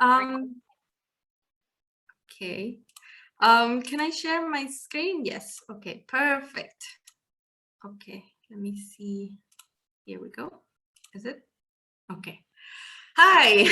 Um, okay. Can I share my screen? Yes. Okay, perfect. Okay, let me see. Here we go. Is it? Okay. Hi.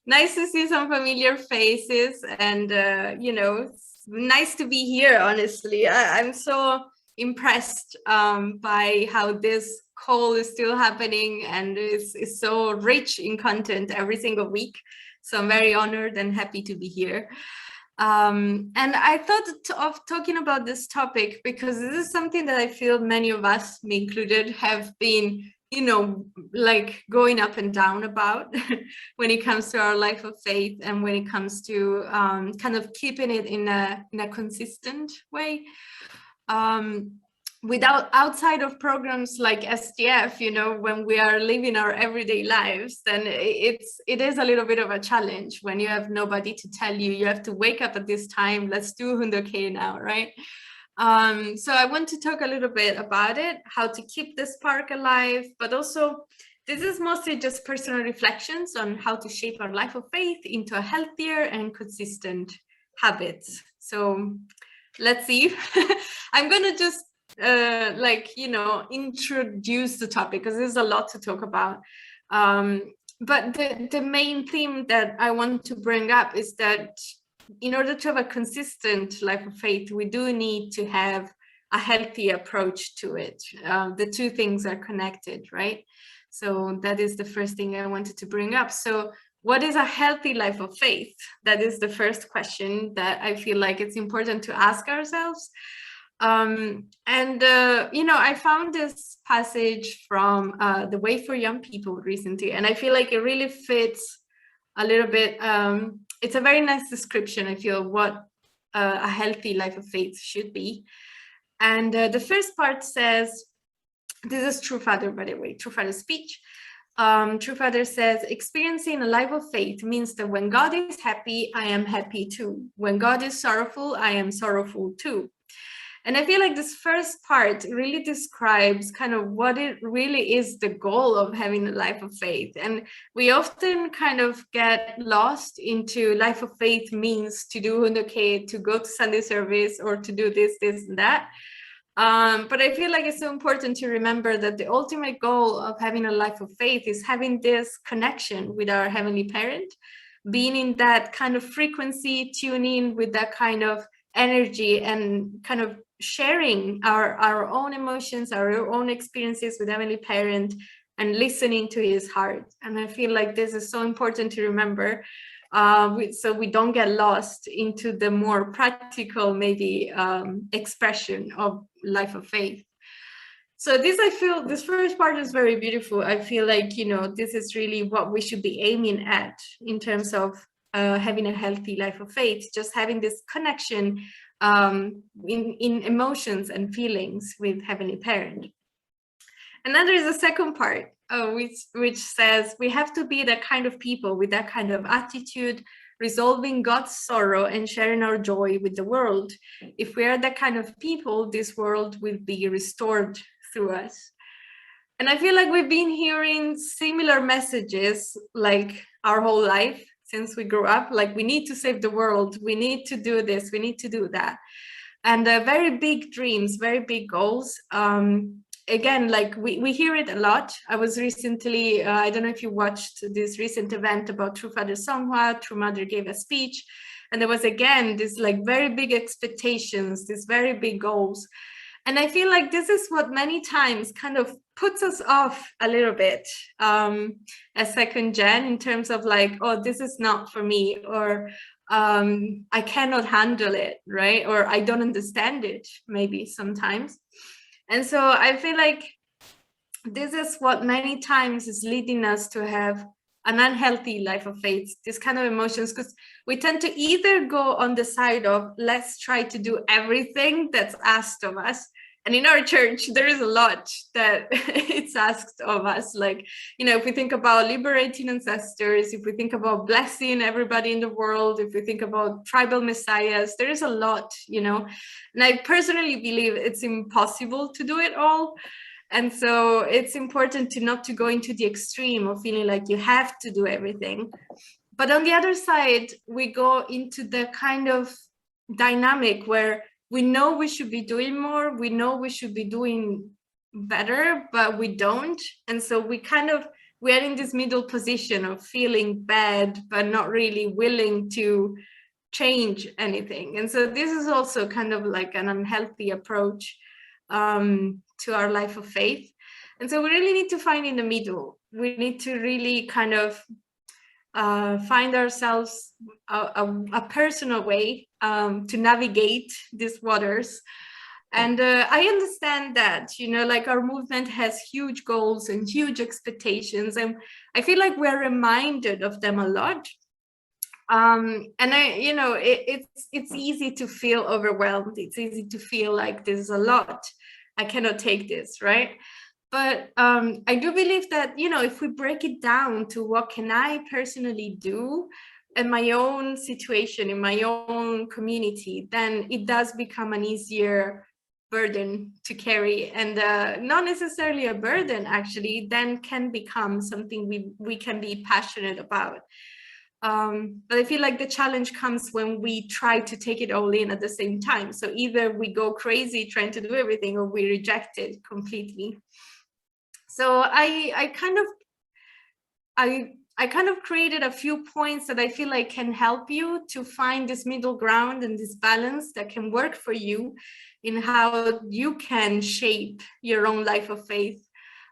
Nice to see some familiar faces and, it's nice to be here, honestly. I'm so impressed by how this call is still happening and is so rich in content every single week. So I'm very honored and happy to be here. And I thought of talking about this topic because this is something that I feel many of us, me included, have been, like going up and down about when it comes to our life of faith and when it comes to kind of keeping it in a consistent way. Without outside of programs like SDF, when we are living our everyday lives, then it is a little bit of a challenge when you have nobody to tell you have to wake up at this time, let's do 100K now, right? So I want to talk a little bit about it, how to keep the spark alive, but also this is mostly just personal reflections on how to shape our life of faith into a healthier and consistent habits. So let's see. I'm gonna just introduce the topic because there's a lot to talk about. But the main theme that I want to bring up is that in order to have a consistent life of faith, we do need to have a healthy approach to it. The two things are connected, right? So that is the first thing I wanted to bring up. So what is a healthy life of faith? That is the first question that I feel like it's important to ask ourselves. I found this passage from The Way for Young People recently, and I feel like it really fits a little bit. It's a very nice description, I feel, what a healthy life of faith should be. And the first part says, this is True Father, by the way, True Father's speech. True Father says, experiencing a life of faith means that when God is happy, I am happy too. When God is sorrowful, I am sorrowful too. And I feel like this first part really describes kind of what it really is the goal of having a life of faith. And we often kind of get lost into life of faith means to do 100K, to go to Sunday service, or to do this, this, and that. But I feel like it's so important to remember that the ultimate goal of having a life of faith is having this connection with our Heavenly Parent, being in that kind of frequency, tuning with that kind of energy, and kind of sharing our own emotions, our own experiences with Heavenly Parent, and listening to his heart. And I feel like this is so important to remember, so we don't get lost into the more practical, maybe, expression of life of faith. So I feel this first part is very beautiful. I feel like, this is really what we should be aiming at in terms of having a healthy life of faith, just having this connection in emotions and feelings with Heavenly Parent. And then there is a second part, which says we have to be that kind of people with that kind of attitude, resolving God's sorrow and sharing our joy with the world. If we are that kind of people, this world will be restored through us. And I feel like we've been hearing similar messages like our whole life since we grew up, like we need to save the world, we need to do this, we need to do that. And very big dreams, very big goals. Again, like we hear it a lot. I was recently, I don't know if you watched this recent event about True Father Songhua. True Mother gave a speech, and there was again this like very big expectations, these very big goals. And I feel like this is what many times kind of puts us off a little bit as second gen, in terms of like, oh, this is not for me, or I cannot handle it, right? Or I don't understand it, maybe sometimes. And so I feel like this is what many times is leading us to have an unhealthy life of faith, this kind of emotions, because we tend to either go on the side of let's try to do everything that's asked of us. And in our church, there is a lot that it's asked of us. Like, if we think about liberating ancestors, if we think about blessing everybody in the world, if we think about tribal messiahs, there is a lot, And I personally believe it's impossible to do it all. And so it's important to not to go into the extreme of feeling like you have to do everything. But on the other side, we go into the kind of dynamic where we know we should be doing more, we know we should be doing better, but we don't. And so we're in this middle position of feeling bad, but not really willing to change anything. And so this is also kind of like an unhealthy approach to our life of faith. And so we really need to find in the middle. We need to really kind of find ourselves a personal way to navigate these waters. And I understand that, you know, like our movement has huge goals and huge expectations, and I feel like we're reminded of them a lot. And I, you know, it's easy to feel overwhelmed. It's easy to feel like there's a lot. I cannot take this, right? But I do believe that, you know, if we break it down to what can I personally do in my own situation, in my own community, then it does become an easier burden to carry. And not necessarily a burden, actually, then can become something we can be passionate about. But I feel like the challenge comes when we try to take it all in at the same time. So either we go crazy trying to do everything, or we reject it completely. So I kind of created a few points that I feel like can help you to find this middle ground and this balance that can work for you in how you can shape your own life of faith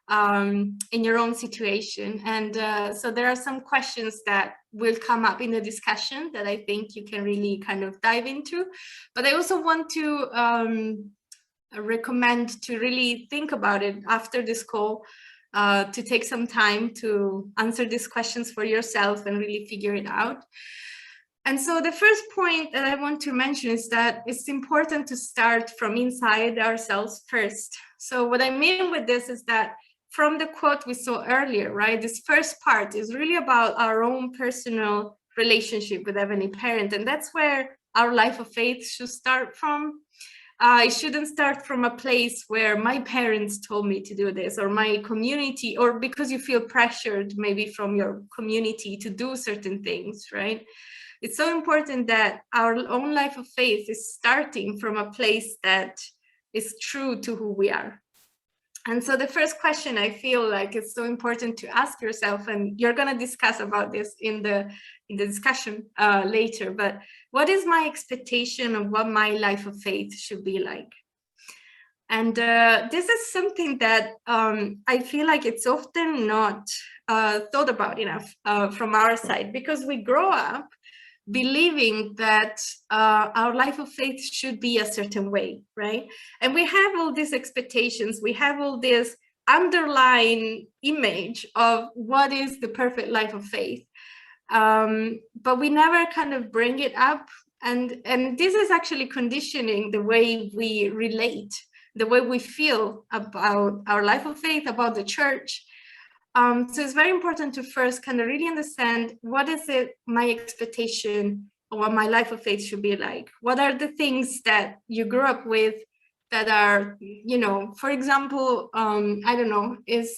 in your own situation. And so there are some questions that will come up in the discussion that I think you can really kind of dive into. But I also want to recommend to really think about it after this call, to take some time to answer these questions for yourself and really figure it out. And so the first point that I want to mention is that it's important to start from inside ourselves first. So what I mean with this is that from the quote we saw earlier, right, this first part is really about our own personal relationship with Heavenly Parent. And that's where our life of faith should start from. It shouldn't start from a place where my parents told me to do this, or my community, or because you feel pressured maybe from your community to do certain things, right? It's so important that our own life of faith is starting from a place that is true to who we are. And so the first question I feel like it's so important to ask yourself, and you're going to discuss about this in the discussion later, but what is my expectation of what my life of faith should be like? And this is something that I feel like it's often not thought about enough from our side, because we grow up believing that our life of faith should be a certain way, right? And we have all these expectations, we have all this underlying image of what is the perfect life of faith, but we never kind of bring it up, and this is actually conditioning the way we relate, the way we feel about our life of faith, about the church. So it's very important to first kind of really understand what is it, my expectation of what my life of faith should be like. What are the things that you grew up with that are, you know, for example, I don't know, is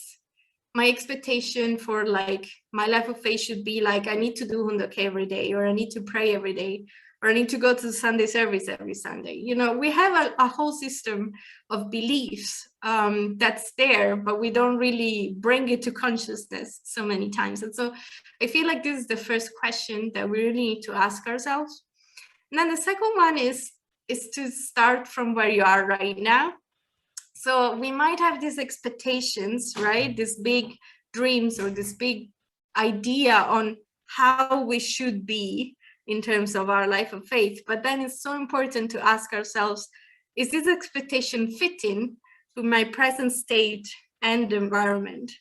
my expectation for like my life of faith should be like, I need to do Hundok every day, or I need to pray every day, or I need to go to the Sunday service every Sunday. You know, we have a whole system of beliefs that's there, but we don't really bring it to consciousness so many times. And so I feel like this is the first question that we really need to ask ourselves. And then the second one is to start from where you are right now. So we might have these expectations, right? These big dreams or this big idea on how we should be in terms of our life of faith. But then it's so important to ask ourselves, is this expectation fitting with my present state and environment?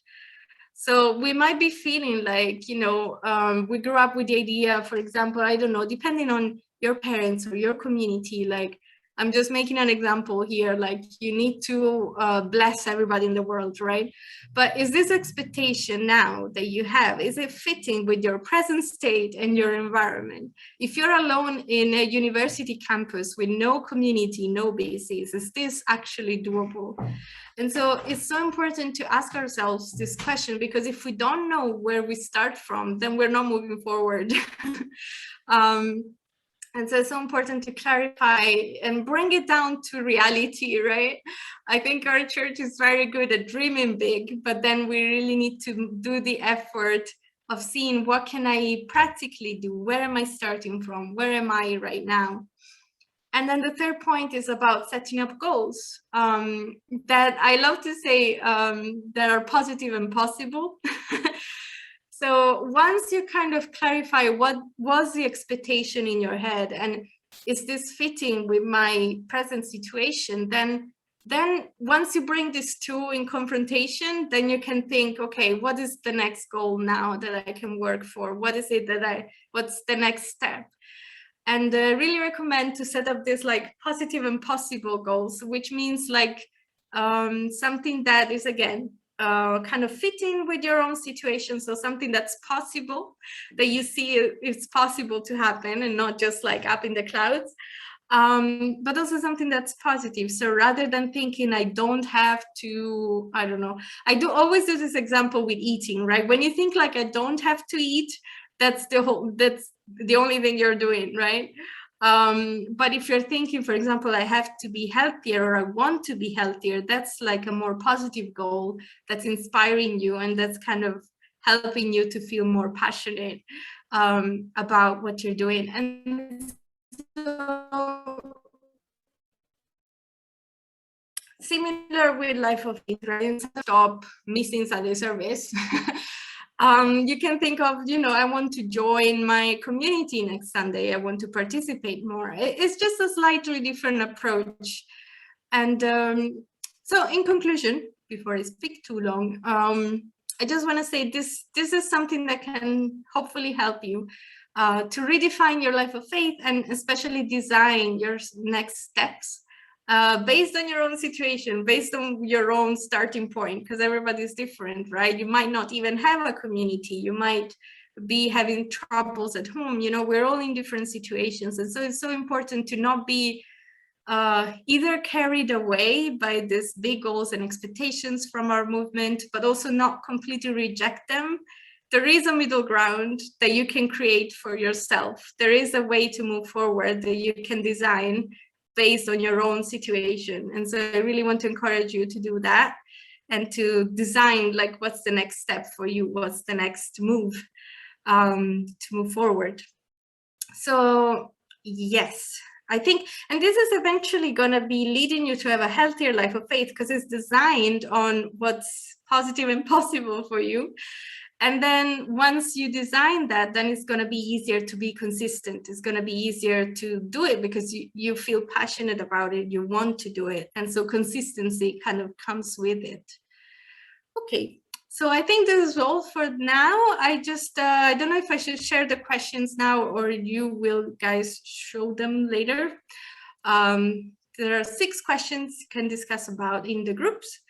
So we might be feeling like, you know, we grew up with the idea, for example, I don't know, depending on your parents or your community, like I'm just making an example here, like you need to bless everybody in the world, right? But is this expectation now that you have, is it fitting with your present state and your environment? If you're alone in a university campus with no community, no basis, is this actually doable? And so it's so important to ask ourselves this question, because if we don't know where we start from, then we're not moving forward. And so it's so important to clarify and bring it down to reality, right? I think our church is very good at dreaming big, but then we really need to do the effort of seeing what can I practically do? Where am I starting from? Where am I right now? And then the third point is about setting up goals that I love to say that are positive and possible. So once you kind of clarify what was the expectation in your head and is this fitting with my present situation, then once you bring these two in confrontation, then you can think, okay, what is the next goal now that I can work for? What is it that what's the next step? And really recommend to set up this like positive and possible goals, which means like something that is, again, kind of fitting with your own situation. So something that's possible, that you see it's possible to happen and not just like up in the clouds, but also something that's positive. So rather than thinking I don't have to, I don't know, I do always do this example with eating, right? When you think like I don't have to eat, that's the only thing you're doing, right? But if you're thinking, for example, I have to be healthier or I want to be healthier, that's like a more positive goal that's inspiring you and that's kind of helping you to feel more passionate about what you're doing. And so similar with life of faith, right? Stop missing Sunday service. You can think of, I want to join my community next Sunday. I want to participate more. It's just a slightly different approach. And so in conclusion, before I speak too long, I just want to say this is something that can hopefully help you to redefine your life of faith and especially design your next steps based on your own situation, based on your own starting point, because everybody's different, right? You might not even have a community. You might be having troubles at home. We're all in different situations. And so it's so important to not be either carried away by these big goals and expectations from our movement, but also not completely reject them. There is a middle ground that you can create for yourself. There is a way to move forward that you can design based on your own situation. And so I really want to encourage you to do that and to design like what's the next step for you, what's the next move to move forward. So yes, I think, and this is eventually going to be leading you to have a healthier life of faith because it's designed on what's positive and possible for you. And then once you design that, then it's going to be easier to be consistent. It's going to be easier to do it because you feel passionate about it. You want to do it. And so consistency kind of comes with it. Okay, so I think this is all for now. I just, I don't know if I should share the questions now or you will guys show them later. There are 6 questions you can discuss about in the groups.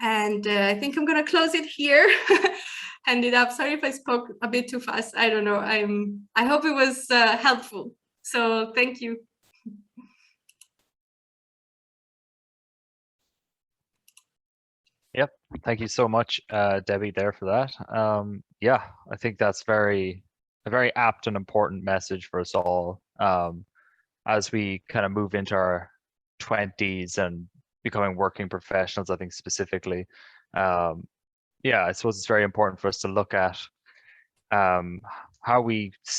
And I think I'm going to close it here. Hand it up. Sorry if I spoke a bit too fast. I don't know. I hope it was helpful. So thank you. Yep. Thank you so much, Debbie, there for that. Yeah, I think that's a very apt and important message for us all as we kind of move into our 20s and becoming working professionals, I think specifically. Yeah, I suppose it's very important for us to look at how we see